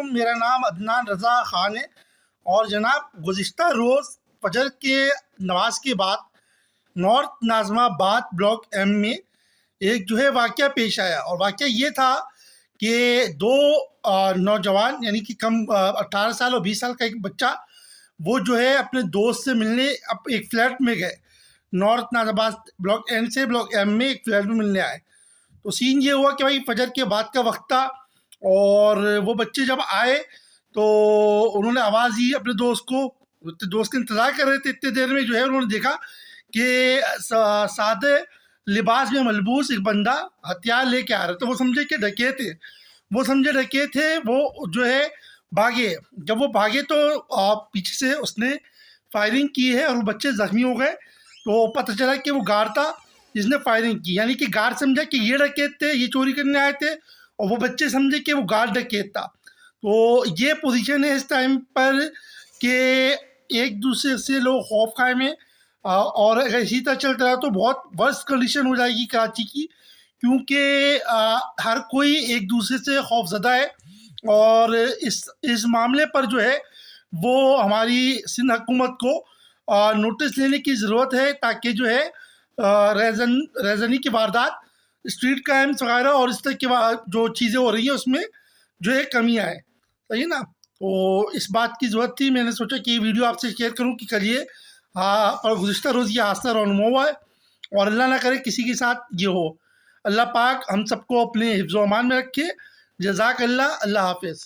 वालेकुम, मेरा नाम अदनान रज़ा ख़ान है। और जनाब, गुज़िश्ता रोज़ फ़जर के नमाज के बाद नॉर्थ नाज़िमाबाद ब्लॉक एम में एक जो है वाक़या पेश आया। और वाक़या ये था कि दो नौजवान, यानी कि कम 18 साल और 20 साल का एक बच्चा, वो जो है अपने दोस्त से मिलने एक फ्लैट में गए। नॉर्थ नाज़िमाबाद ब्लॉक एन से ब्लॉक एम में एक फ्लैट में मिलने आए। तो सीन ये हुआ कि भाई फ़जर के बाद का वक्त था, और वो बच्चे जब आए तो उन्होंने आवाज़ दी अपने दोस्त को। दोस्त का इंतज़ार कर रहे थे। इतनी देर में जो है उन्होंने देखा कि सादे लिबास में मलबूस एक बंदा हथियार लेके आ रहा। तो वो समझे कि डकैत थे। वो जो है भागे। जब वो भागे तो पीछे से उसने फायरिंग की है और वो बच्चे ज़ख्मी हो गए। तो पता चला कि वो गार्ड था जिसने फायरिंग की, यानी कि गार्ड समझा कि ये डकैत थे, ये चोरी करने आए थे, और वो बच्चे समझे कि वो गार्ड डकैत था। तो ये पोजीशन है इस टाइम पर कि एक दूसरे से लोग खौफ खाए में। और अगर इसी तरह चलता रहा तो बहुत वर्स्ट कंडीशन हो जाएगी कराची की, क्योंकि हर कोई एक दूसरे से खौफज़दा है। और इस मामले पर जो है वो हमारी सिंध हुकूमत को नोटिस लेने की ज़रूरत है, ताकि जो है रेज़नी की वारदात, स्ट्रीट क्राइम्स वगैरह और इस तरह की जो चीज़ें हो रही हैं उसमें जो है कमी आए। सही है ना? तो इस बात की ज़रूरत थी। मैंने सोचा कि ये वीडियो आपसे शेयर करूं कि कल ये और गुज़िश्ता रोज़ ये हादसा रौनमा हुआ है, और अल्लाह ना करे किसी के साथ ये हो। अल्लाह पाक हम सबको अपने हिफ्ज़-ओ-अमान में रखे। जज़ाकल्लाह। अल्लाह हाफ़िज़।